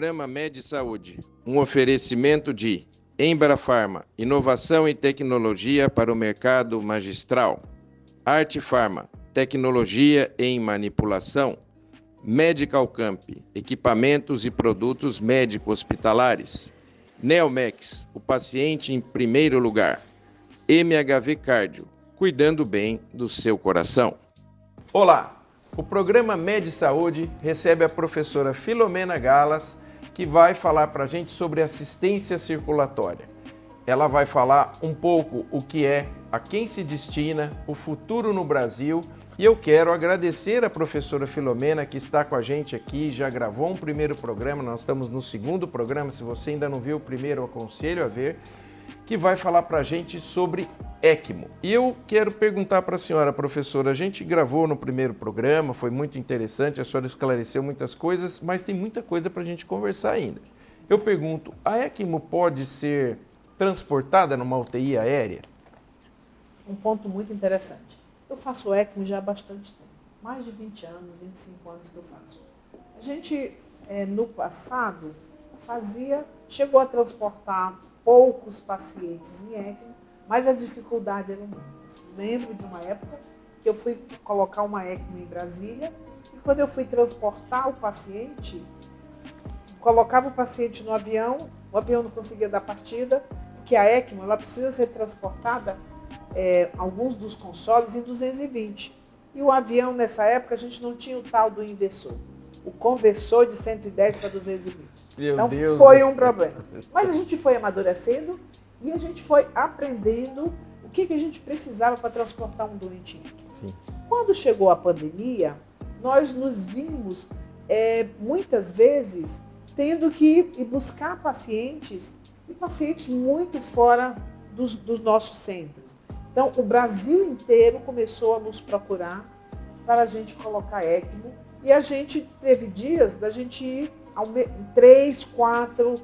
Programa Med Saúde, um oferecimento de Embrafarma, inovação e tecnologia para o mercado magistral. Arte Farma, tecnologia em manipulação. Medical Camp, equipamentos e produtos médico-hospitalares. Neomex, o paciente em primeiro lugar. MHV Cardio, cuidando bem do seu coração. Olá! O programa Med Saúde recebe a professora Filomena Galas, que vai falar para a gente sobre assistência circulatória. Ela vai falar um pouco o que é, a quem se destina, o futuro no Brasil. E eu quero agradecer a professora Filomena, que está com a gente aqui, já gravou um primeiro programa, nós estamos no segundo programa, se você ainda não viu o primeiro, eu aconselho a ver, que vai falar para a gente sobre ECMO. E eu quero perguntar para a senhora, professora, a gente gravou no primeiro programa, foi muito interessante, a senhora esclareceu muitas coisas, mas tem muita coisa para a gente conversar ainda. Eu pergunto, a ECMO pode ser transportada numa UTI aérea? Um ponto muito interessante. Eu faço ECMO já há bastante tempo, mais de 20 anos, 25 anos que eu faço. A gente, no passado, chegou a transportar poucos pacientes em ECMO, mas as dificuldades eram muitas. Lembro de uma época que eu fui colocar uma ECMO em Brasília e quando eu fui transportar o paciente, colocava o paciente no avião, o avião não conseguia dar partida, porque a ECMO ela precisa ser transportada, alguns dos consoles, em 220. E o avião, nessa época, a gente não tinha o tal do inversor. O conversor de 110 para 220. Então, foi um problema. Mas a gente foi amadurecendo e a gente foi aprendendo o que a gente precisava para transportar um doente. Sim. Quando chegou a pandemia, nós nos vimos, muitas vezes, tendo que ir buscar pacientes, e pacientes muito fora dos nossos centros. Então, o Brasil inteiro começou a nos procurar para a gente colocar ECMO, e a gente teve dias da gente ir 3, 4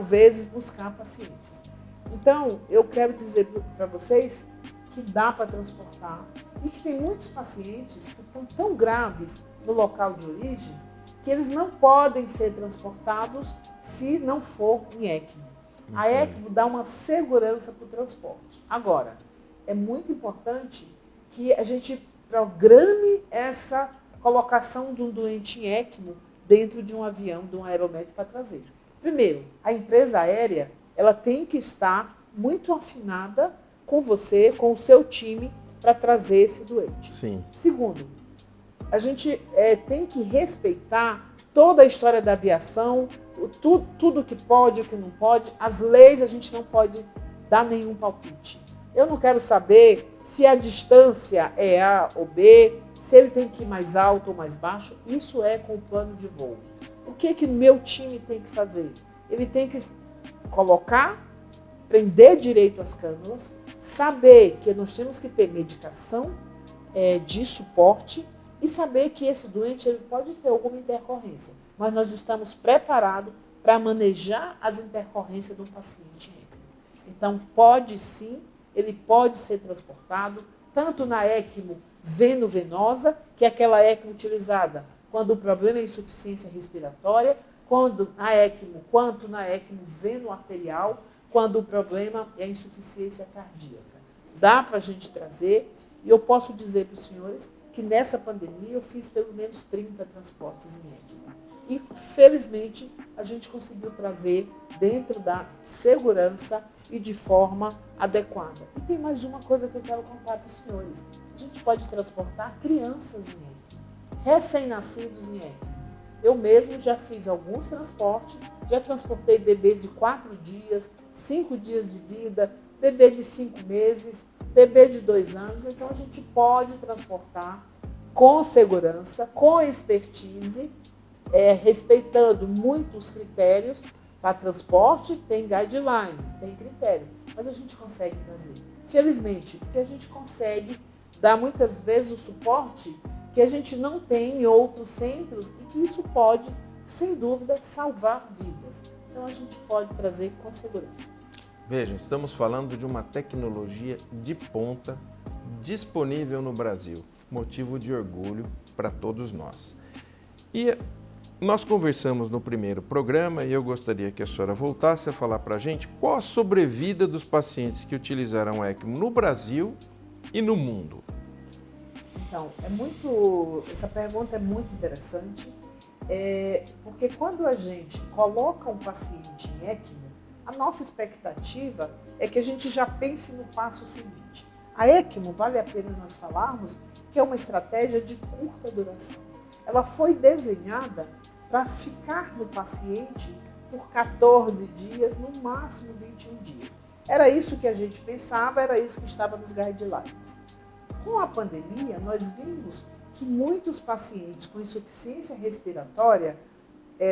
vezes buscar pacientes. Então, eu quero dizer para vocês que dá para transportar e que tem muitos pacientes que estão tão graves no local de origem que eles não podem ser transportados se não for em ECMO. A ECMO dá uma segurança para o transporte. Agora, é muito importante que a gente programe essa colocação de um doente em ECMO dentro de um avião, de um aeromédico para trazer. Primeiro, a empresa aérea ela tem que estar muito afinada com você, com o seu time, para trazer esse doente. Sim. Segundo, a gente tem que respeitar toda a história da aviação, tudo que pode, o que não pode. As leis a gente não pode dar nenhum palpite. Eu não quero saber se a distância é A ou B, se ele tem que ir mais alto ou mais baixo. Isso é com o plano de voo. O que meu time tem que fazer? Ele tem que colocar, prender direito as cânulas, saber que nós temos que ter medicação de suporte e saber que esse doente ele pode ter alguma intercorrência, mas nós estamos preparados para manejar as intercorrências do paciente. Então, pode sim, ele pode ser transportado, tanto na ECMO veno-venosa, que é aquela ECMO utilizada quando o problema é insuficiência respiratória, quanto na ECMO veno-arterial, quando o problema é insuficiência cardíaca. Dá para a gente trazer, e eu posso dizer para os senhores que nessa pandemia eu fiz pelo menos 30 transportes em ECMO. E, felizmente, a gente conseguiu trazer dentro da segurança e de forma adequada. E tem mais uma coisa que eu quero contar para os senhores. A gente pode transportar crianças em ECMO, recém-nascidos em ECMO. Eu mesmo já fiz alguns transportes, já transportei bebês de 4 dias, 5 dias de vida, bebê de 5 meses, bebê de 2 anos. Então, a gente pode transportar com segurança, com expertise, respeitando muitos critérios. Para transporte, tem guidelines, tem critério, mas a gente consegue trazer. Felizmente, porque a gente consegue dar muitas vezes o suporte que a gente não tem em outros centros e que isso pode, sem dúvida, salvar vidas. Então, a gente pode trazer com segurança. Vejam, estamos falando de uma tecnologia de ponta disponível no Brasil, motivo de orgulho para todos nós. E Nós conversamos no primeiro programa e eu gostaria que a senhora voltasse a falar para a gente qual a sobrevida dos pacientes que utilizaram ECMO no Brasil e no mundo. Então, essa pergunta é muito interessante, porque quando a gente coloca um paciente em ECMO, a nossa expectativa é que a gente já pense no passo seguinte. A ECMO, vale a pena nós falarmos, que é uma estratégia de curta duração. Ela foi desenhada para ficar no paciente por 14 dias, no máximo 21 dias. Era isso que a gente pensava, era isso que estava nos guidelines. Com a pandemia, nós vimos que muitos pacientes com insuficiência respiratória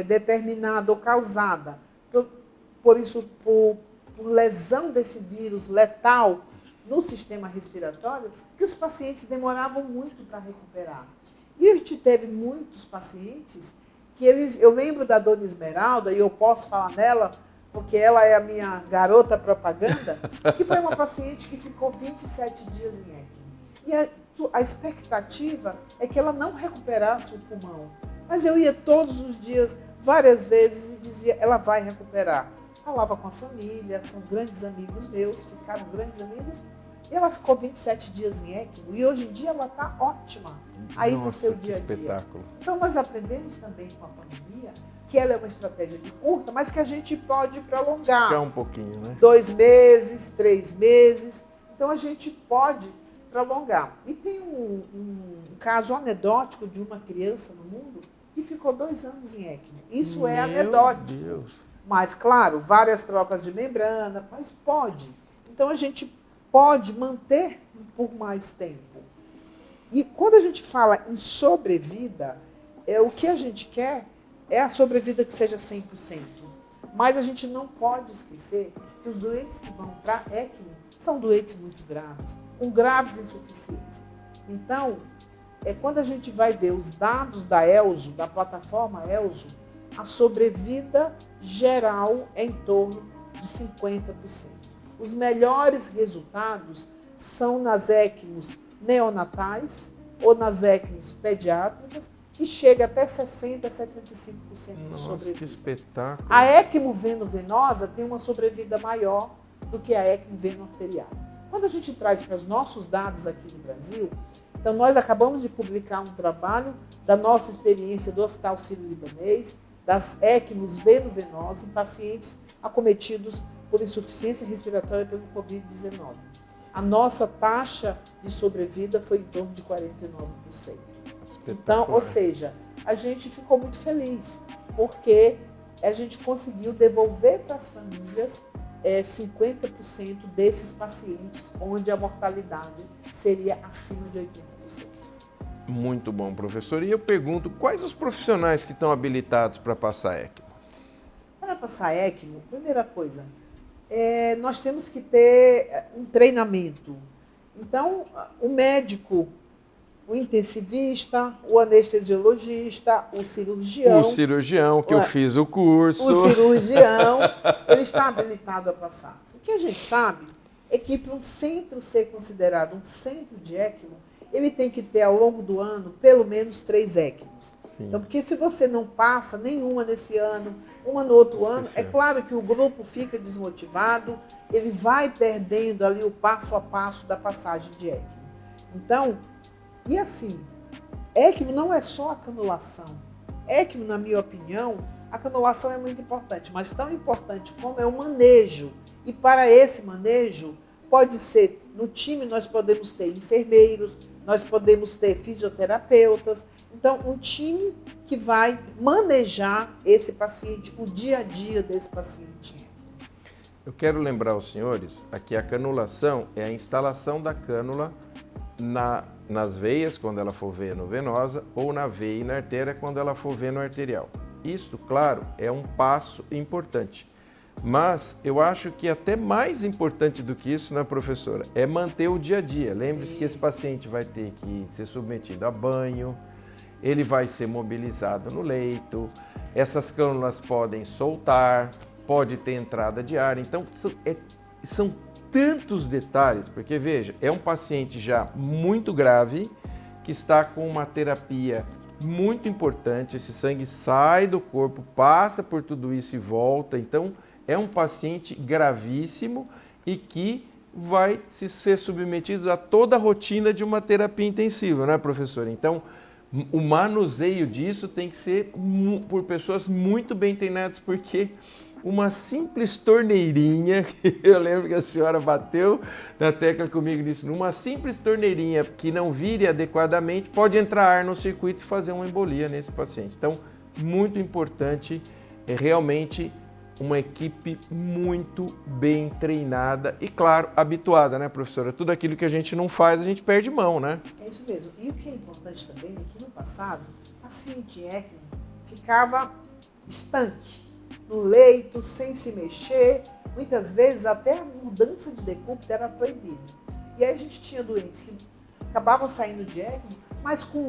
determinada ou causada por lesão desse vírus letal no sistema respiratório, que os pacientes demoravam muito para recuperar. E a gente teve muitos pacientes que eu lembro da Dona Esmeralda, e eu posso falar nela, porque ela é a minha garota propaganda, que foi uma paciente que ficou 27 dias em ECMO. E a expectativa é que ela não recuperasse o pulmão. Mas eu ia todos os dias, várias vezes, e dizia, ela vai recuperar. Falava com a família, são grandes amigos meus, ficaram grandes amigos, e ela ficou 27 dias em ECMO, e hoje em dia ela está ótima aí no seu dia a dia. Espetáculo. Então nós aprendemos também com a pandemia que ela é uma estratégia de curta, mas que a gente pode prolongar. Ficar um pouquinho, né? 2 meses, 3 meses, então a gente pode prolongar. E tem um caso anedótico de uma criança no mundo que ficou 2 anos em ECMO. Isso é anedótico. Deus. Mas, claro, várias trocas de membrana, mas pode. Então, a gente pode manter por mais tempo. E quando a gente fala em sobrevida, o que a gente quer é a sobrevida que seja 100%. Mas a gente não pode esquecer que os doentes que vão para ECMO são doentes muito graves, com graves insuficiências. Então, quando a gente vai ver os dados da ELSO, da plataforma ELSO, a sobrevida geral é em torno de 50%. Os melhores resultados são nas ECMOs neonatais ou nas ECMOs pediátricas, que chega até 60% a 75% de sobrevida. Que espetáculo! A ECMO veno-venosa tem uma sobrevida maior do que a ECMO veno-arterial. Quando a gente traz para os nossos dados aqui no Brasil, então nós acabamos de publicar um trabalho da nossa experiência do Hospital Sírio-Libanês, das ECMOs veno-venosas em pacientes acometidos por insuficiência respiratória pelo Covid-19. A nossa taxa de sobrevida foi em torno de 49%. Então, ou seja, a gente ficou muito feliz, porque a gente conseguiu devolver para as famílias 50% desses pacientes onde a mortalidade seria acima de 80%. Muito bom, professor. E eu pergunto, quais os profissionais que estão habilitados para passar ECMO? Para passar ECMO, primeira coisa, nós temos que ter um treinamento. Então, o médico, o intensivista, o anestesiologista, o cirurgião. O cirurgião, que eu fiz o curso. O cirurgião, ele está habilitado a passar. O que a gente sabe é que para um centro ser considerado um centro de ECMO, ele tem que ter ao longo do ano pelo menos 3 ECMOs. Sim. Então, porque se você não passa nenhuma nesse ano, uma no outro ano, é claro que o grupo fica desmotivado, ele vai perdendo ali o passo a passo da passagem de ECMO. Então, e assim, ECMO não é só a canulação. ECMO, na minha opinião, a canulação é muito importante, mas tão importante como é o manejo. E para esse manejo, pode ser, no time nós podemos ter enfermeiros, nós podemos ter fisioterapeutas. Então, um time que vai manejar esse paciente, o dia a dia desse paciente. Eu quero lembrar aos senhores, aqui a canulação é a instalação da cânula nas veias, quando ela for veno-venosa, ou na veia e na artéria, quando ela for veno-arterial. Isso, claro, é um passo importante. Mas eu acho que até mais importante do que isso, né, professora, é manter o dia a dia. Lembre-se que esse paciente vai ter que ser submetido a banho, ele vai ser mobilizado no leito, essas cânulas podem soltar, pode ter entrada de ar. Então, são tantos detalhes, porque veja, é um paciente já muito grave, que está com uma terapia muito importante, esse sangue sai do corpo, passa por tudo isso e volta, então é um paciente gravíssimo e que vai ser submetido a toda a rotina de uma terapia intensiva, não é, professor? Então, o manuseio disso tem que ser por pessoas muito bem treinadas, porque uma simples torneirinha, eu lembro que a senhora bateu na tecla comigo nisso, uma simples torneirinha que não vire adequadamente, pode entrar ar no circuito e fazer uma embolia nesse paciente. Então, muito importante, é realmente uma equipe muito bem treinada e, claro, habituada, né, professora? Tudo aquilo que a gente não faz, a gente perde mão, né? É isso mesmo. E o que é importante também é que no passado, a paciente ECMO ficava estanque no leito, sem se mexer. Muitas vezes até a mudança de decúbito era proibida. E aí a gente tinha doentes que acabavam saindo de ECMO, mas com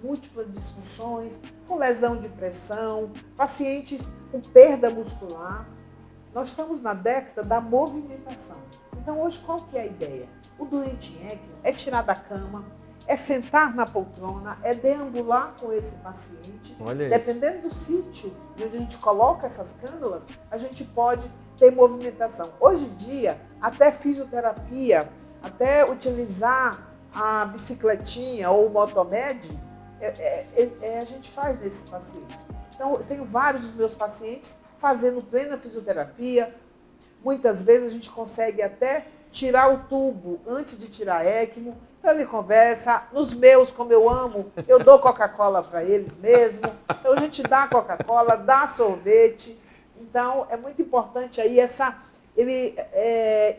múltiplas disfunções, com lesão de pressão, pacientes com perda muscular. Nós estamos na década da movimentação. Então hoje qual que é a ideia? O doente em ECMO é tirar da cama, é sentar na poltrona, é deambular com esse paciente. Olha dependendo do sítio onde a gente coloca essas cânulas, a gente pode ter movimentação. Hoje em dia, até fisioterapia, até utilizar a bicicletinha ou o motomed, a gente faz nesses pacientes. Então, eu tenho vários dos meus pacientes fazendo plena fisioterapia. Muitas vezes a gente consegue até tirar o tubo antes de tirar a ECMO. Então ele conversa, nos meus, como eu amo, eu dou Coca-Cola para eles mesmo. Então a gente dá Coca-Cola, dá sorvete. Então é muito importante aí essa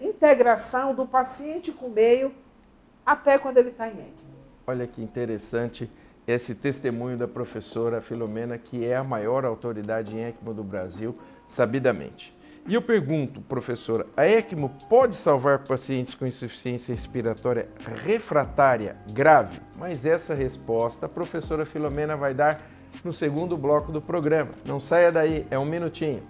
integração do paciente com o meio até quando ele está em ECMO. Olha que interessante esse testemunho da professora Filomena, que é a maior autoridade em ECMO do Brasil, sabidamente. E eu pergunto, professora, a ECMO pode salvar pacientes com insuficiência respiratória refratária grave? Mas essa resposta a professora Filomena vai dar no segundo bloco do programa. Não saia daí, é um minutinho.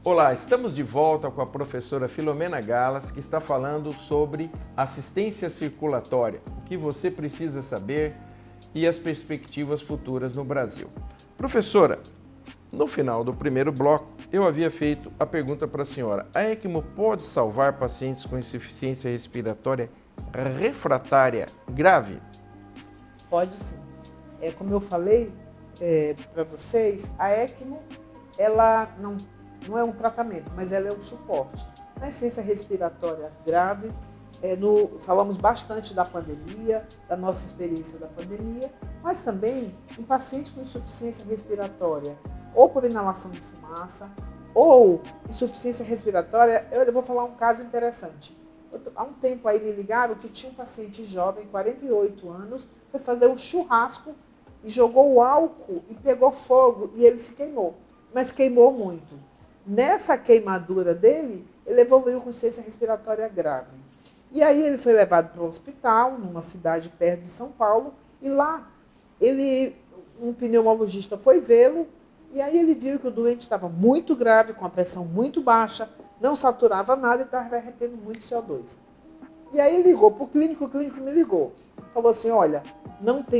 Olá, estamos de volta com a professora Filomena Galas, que está falando sobre assistência circulatória, o que você precisa saber e as perspectivas futuras no Brasil. Professora, no final do primeiro bloco, eu havia feito a pergunta para a senhora: a ECMO pode salvar pacientes com insuficiência respiratória refratária grave? Pode sim. Como eu falei para vocês, a ECMO ela não é um tratamento, mas ela é um suporte. Na insuficiência respiratória grave, falamos bastante da pandemia, da nossa experiência da pandemia, mas também em pacientes com insuficiência respiratória, ou por inalação de fumaça, ou insuficiência respiratória. Eu vou falar um caso interessante. Há um tempo aí me ligaram que tinha um paciente jovem, 48 anos, foi fazer um churrasco e jogou o álcool e pegou fogo e ele se queimou, mas queimou muito. Nessa queimadura dele, ele evoluiu com insuficiência respiratória grave. E aí ele foi levado para o hospital, numa cidade perto de São Paulo, e lá um pneumologista foi vê-lo, e aí ele viu que o doente estava muito grave, com a pressão muito baixa, não saturava nada e estava retendo muito CO2. E aí ele ligou para o clínico me ligou. Falou assim: olha,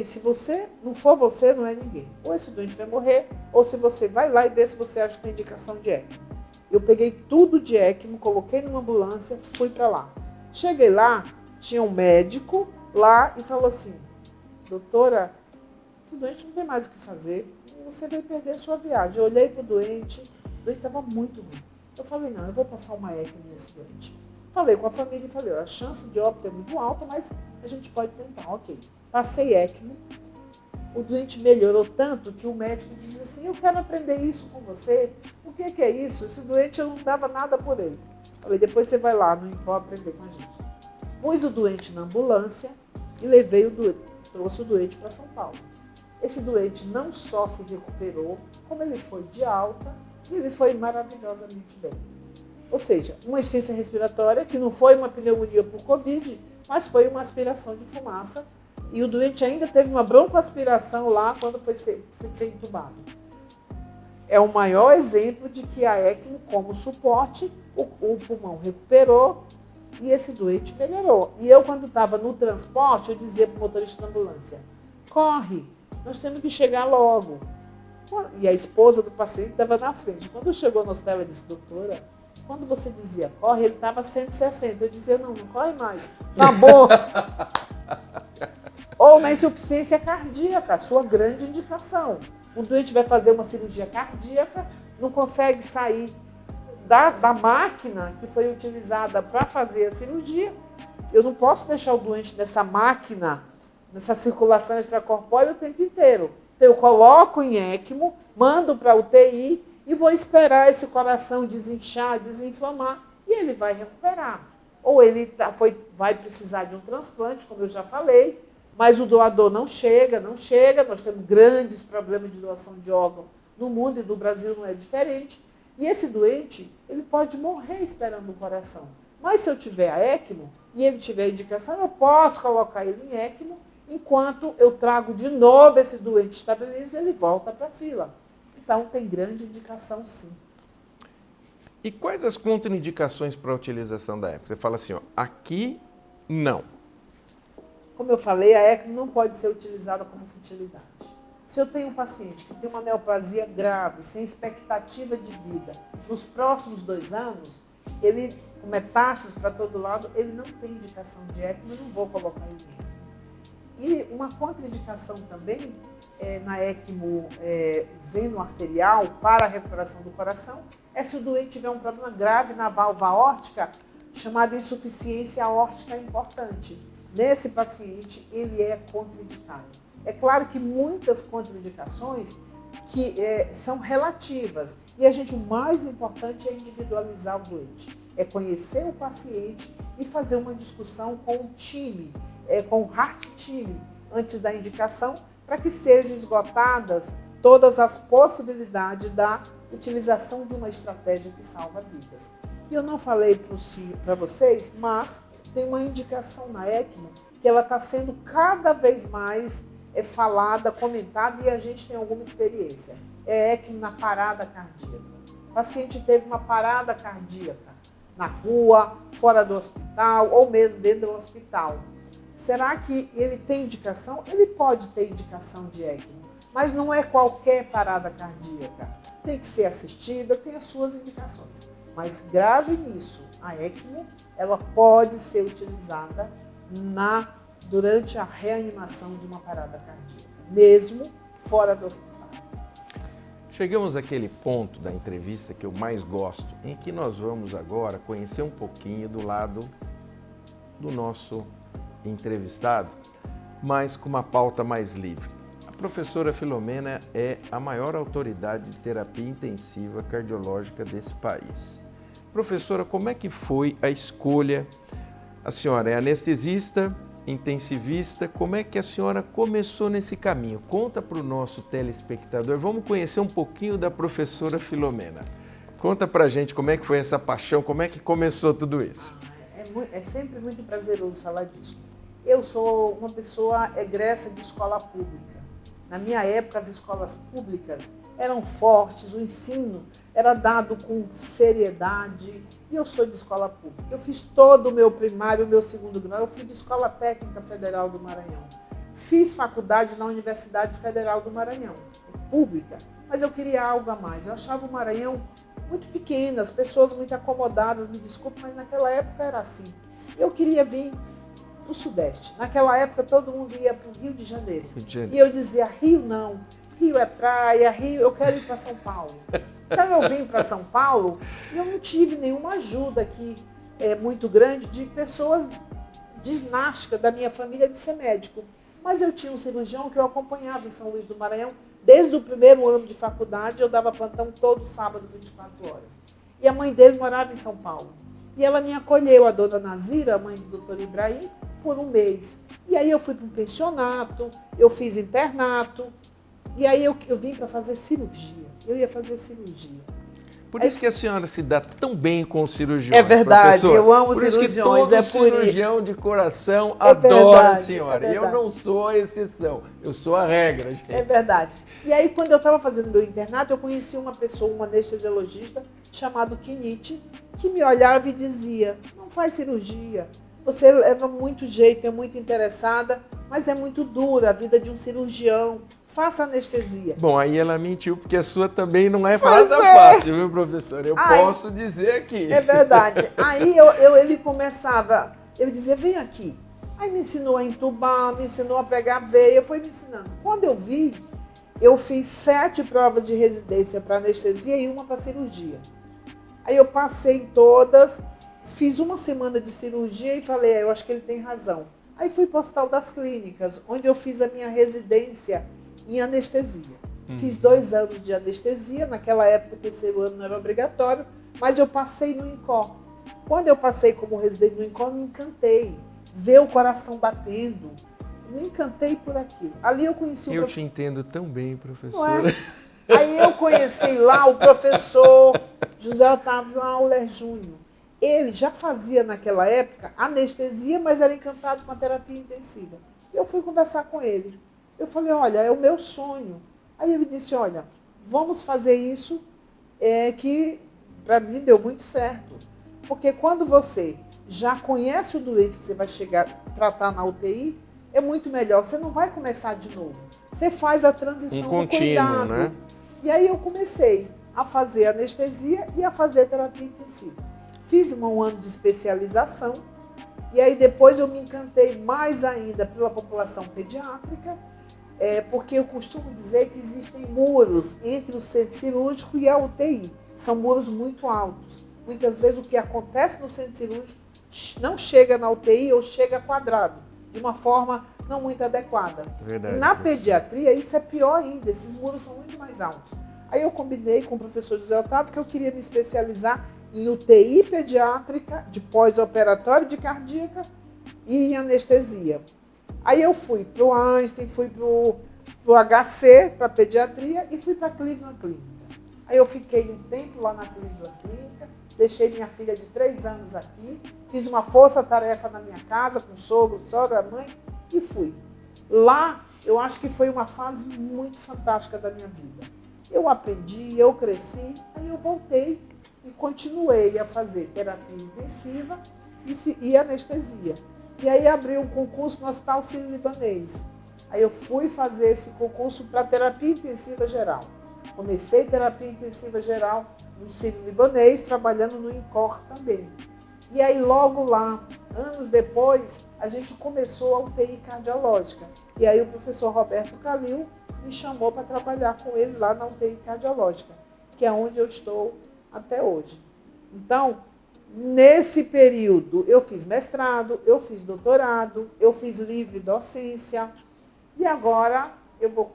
se você não for você, não é ninguém. Ou esse doente vai morrer, ou se você vai lá e vê se você acha que tem indicação de ECMO. Eu peguei tudo de ECMO, coloquei numa ambulância, fui para lá. Cheguei lá, tinha um médico lá e falou assim: doutora, esse doente não tem mais o que fazer, você vai perder a sua viagem. Eu olhei para o doente estava muito ruim. Eu falei: não, eu vou passar uma ECMO nesse doente. Falei com a família e falei: a chance de óbito é muito alta, mas a gente pode tentar. Ok. Passei ECMO, o doente melhorou tanto que o médico disse assim: eu quero aprender isso com você. O que é isso? Esse doente eu não dava nada por ele. Falei: depois você vai lá no INPO aprender com a gente. Pus o doente na ambulância e trouxe o doente para São Paulo. Esse doente não só se recuperou, como ele foi de alta e ele foi maravilhosamente bem. Ou seja, uma insuficiência respiratória que não foi uma pneumonia por Covid, mas foi uma aspiração de fumaça. E o doente ainda teve uma broncoaspiração lá quando foi ser entubado. É o maior exemplo de que a ECMO, como suporte, o pulmão recuperou e esse doente melhorou. E eu, quando estava no transporte, eu dizia para o motorista da ambulância, corre, nós temos que chegar logo. E a esposa do paciente estava na frente. Quando chegou no hospital, ela disse, doutora, quando você dizia corre, ele estava 160. Eu dizia, não corre mais. Tá bom. Ou na insuficiência cardíaca, sua grande indicação. O doente vai fazer uma cirurgia cardíaca, não consegue sair da máquina que foi utilizada para fazer a cirurgia. Eu não posso deixar o doente nessa máquina, nessa circulação extracorpórea o tempo inteiro. Então, eu coloco em ECMO, mando para a UTI e vou esperar esse coração desinchar, desinflamar e ele vai recuperar. Ou ele vai precisar de um transplante, como eu já falei, mas o doador não chega. Nós temos grandes problemas de doação de órgão no mundo e no Brasil não é diferente. E esse doente, ele pode morrer esperando o coração. Mas se eu tiver a ECMO e ele tiver a indicação, eu posso colocar ele em ECMO, enquanto eu trago de novo esse doente, estabilizo e ele volta para a fila. Então, tem grande indicação, sim. E quais as contraindicações para a utilização da ECMO? Você fala assim, ó, aqui não. Como eu falei, a ECMO não pode ser utilizada como futilidade. Se eu tenho um paciente que tem uma neoplasia grave, sem expectativa de vida, nos próximos 2 anos, ele com metástases para todo lado, ele não tem indicação de ECMO, eu não vou colocar ele em ECMO. E uma contraindicação também na ECMO veno-arterial para a recuperação do coração é se o doente tiver um problema grave na válvula aórtica, chamada insuficiência aórtica importante. Nesse paciente, ele é contraindicado. É claro que muitas contraindicações que são relativas. E o mais importante é individualizar o doente. É conhecer o paciente e fazer uma discussão com o time, com o heart team, antes da indicação, para que sejam esgotadas todas as possibilidades da utilização de uma estratégia que salva vidas. E eu não falei para vocês, mas tem uma indicação na ECMO que ela está sendo cada vez mais falada, comentada, e a gente tem alguma experiência. É ECMO na parada cardíaca. O paciente teve uma parada cardíaca na rua, fora do hospital, ou mesmo dentro do hospital. Será que ele tem indicação? Ele pode ter indicação de ECMO, mas não é qualquer parada cardíaca. Tem que ser assistida, tem as suas indicações. Mas grave nisso, a ECMO ela pode ser utilizada durante a reanimação de uma parada cardíaca, mesmo fora do hospital. Chegamos àquele ponto da entrevista que eu mais gosto, em que nós vamos agora conhecer um pouquinho do lado do nosso entrevistado, mas com uma pauta mais livre. A professora Filomena é a maior autoridade de terapia intensiva cardiológica desse país. Professora, como é que foi a escolha? A senhora é anestesista, intensivista, como é que a senhora começou nesse caminho? Conta para o nosso telespectador, vamos conhecer um pouquinho da professora Filomena. Conta para a gente como é que foi essa paixão, como é que começou tudo isso. É sempre muito prazeroso falar disso. Eu sou uma pessoa egressa de escola pública. Na minha época, as escolas públicas eram fortes, o ensino era dado com seriedade, e eu sou de escola pública. Eu fiz todo o meu primário, o meu segundo grau, eu fui de Escola Técnica Federal do Maranhão. Fiz faculdade na Universidade Federal do Maranhão, pública, mas eu queria algo a mais. Eu achava o Maranhão muito pequeno, as pessoas muito acomodadas, me desculpe, mas naquela época era assim. Eu queria vir para o Sudeste. Naquela época todo mundo ia para o Rio de Janeiro. E eu dizia, Rio não, Rio é praia, Rio, eu quero ir para São Paulo. Então eu vim para São Paulo e eu não tive nenhuma ajuda aqui muito grande de pessoas de ginástica da minha família de ser médico. Mas eu tinha um cirurgião que eu acompanhava em São Luís do Maranhão. Desde o primeiro ano de faculdade eu dava plantão todo sábado, 24 horas. E a mãe dele morava em São Paulo. E ela me acolheu, a dona Nazira, a mãe do doutor Ibrahim, por um mês. E aí eu fui para um pensionato, eu fiz internato, e aí eu vim para fazer cirurgia. Eu ia fazer cirurgia. Por isso que a senhora se dá tão bem com os cirurgiões. É verdade, professor. eu amo por cirurgiões. Por isso que todo cirurgião de coração adora a senhora. E eu não sou a exceção, eu sou a regra, gente. É verdade. E aí, quando eu estava fazendo meu internato, eu conheci uma pessoa, um anestesiologista, chamado Kinichi, que me olhava e dizia, não faz cirurgia, você leva muito jeito, é muito interessada, mas é muito dura a vida de um cirurgião, faça anestesia. Bom, aí ela mentiu, porque a sua também não é fácil, viu, professor? Eu posso dizer aqui. É verdade. Aí ele começava, ele dizia, vem aqui. Aí me ensinou a entubar, me ensinou a pegar veia, foi me ensinando. Quando eu vi, eu fiz 7 provas de residência para anestesia e uma para cirurgia. Aí eu passei em todas, fiz uma semana de cirurgia e falei, eu acho que ele tem razão. Aí fui para o Hospital das Clínicas, onde eu fiz a minha residência em anestesia. Fiz 2 anos de anestesia, naquela época o terceiro ano não era obrigatório, mas eu passei no INCOR. Quando eu passei como residente no INCOR, me encantei. Ver o coração batendo, me encantei por aquilo. Ali eu conheci o te entendo tão bem, professora. Não é? Aí eu conheci lá o professor José Otávio Auler Júnior. Ele já fazia naquela época anestesia, mas era encantado com a terapia intensiva. Eu fui conversar com ele. Eu falei, olha, é o meu sonho. Aí ele disse, olha, vamos fazer isso, que para mim deu muito certo. Porque quando você já conhece o doente que você vai chegar a tratar na UTI, é muito melhor. Você não vai começar de novo. Você faz a transição contínuo, cuidado. Né? E aí eu comecei a fazer anestesia e a fazer terapia intensiva. Fiz um ano de especialização e aí depois eu me encantei mais ainda pela população pediátrica, porque eu costumo dizer que existem muros entre o centro cirúrgico e a UTI. São muros muito altos. Muitas vezes o que acontece no centro cirúrgico não chega na UTI ou chega quadrado, de uma forma não muito adequada. Verdade, na pediatria isso é pior ainda, esses muros são muito mais altos. Aí eu combinei com o professor José Otávio que eu queria me especializar em UTI pediátrica, de pós-operatório de cardíaca e em anestesia. Aí eu fui para o Einstein, fui para o HC, para pediatria, e fui para a Cleveland Clínica. Aí eu fiquei um tempo lá na Cleveland Clínica, deixei minha filha de 3 anos aqui, fiz uma força-tarefa na minha casa, com sogro, sogra, mãe, e fui. Lá, eu acho que foi uma fase muito fantástica da minha vida. Eu aprendi, eu cresci, aí eu voltei e continuei a fazer terapia intensiva e anestesia. E aí abri um concurso no Hospital Sírio-Libanês. Aí eu fui fazer esse concurso para terapia intensiva geral. Comecei terapia intensiva geral no Sírio-Libanês, trabalhando no INCOR também. E aí logo lá, anos depois, a gente começou a UTI cardiológica. E aí o professor Roberto Calil me chamou para trabalhar com ele lá na UTI cardiológica, que é onde eu estou até hoje. Então, nesse período, eu fiz mestrado, eu fiz doutorado, eu fiz livre docência e agora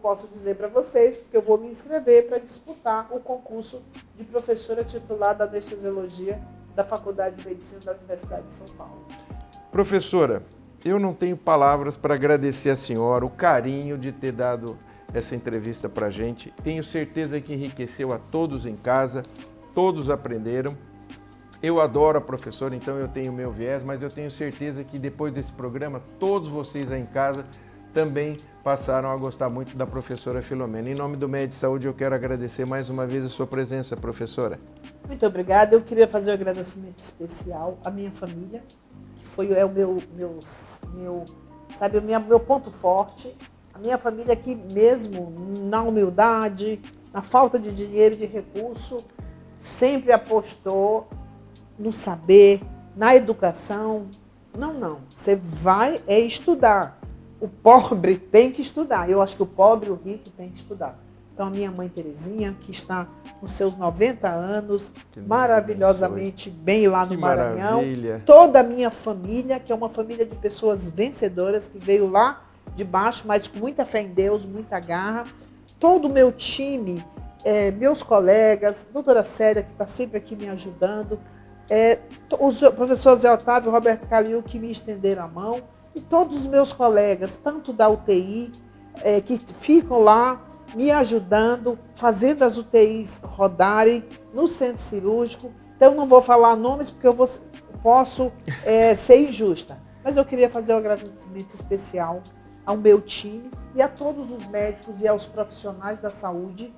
posso dizer para vocês, porque eu vou me inscrever para disputar o concurso de professora titular da anestesiologia da Faculdade de Medicina da Universidade de São Paulo. Professora, eu não tenho palavras para agradecer a senhora o carinho de ter dado essa entrevista para a gente. Tenho certeza que enriqueceu a todos em casa, todos aprenderam. Eu adoro a professora, então eu tenho meu viés, mas eu tenho certeza que depois desse programa, todos vocês aí em casa também passaram a gostar muito da professora Filomena. Em nome do Med Saúde, eu quero agradecer mais uma vez a sua presença, professora. Muito obrigada. Eu queria fazer um agradecimento especial à minha família, que foi o meu ponto forte. A minha família que mesmo na humildade, na falta de dinheiro e de recurso, sempre apostou no saber, na educação. Não. Você vai estudar. O pobre tem que estudar. Eu acho que o pobre e o rico tem que estudar. Então, a minha mãe Terezinha, que está com seus 90 anos, maravilhosamente bem lá no Maranhão. Maravilha. Toda a minha família, que é uma família de pessoas vencedoras, que veio lá de baixo, mas com muita fé em Deus, muita garra. Todo o meu time, meus colegas, doutora Célia, que está sempre aqui me ajudando, os professores Zé Otávio e Roberto Calil, que me estenderam a mão, e todos os meus colegas, tanto da UTI, que ficam lá me ajudando, fazendo as UTIs rodarem no centro cirúrgico. Então, não vou falar nomes porque eu posso ser injusta. Mas eu queria fazer um agradecimento especial ao meu time e a todos os médicos e aos profissionais da saúde.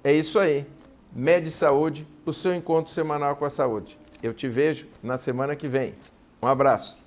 É isso aí. Med Saúde, o seu encontro semanal com a saúde. Eu te vejo na semana que vem. Um abraço.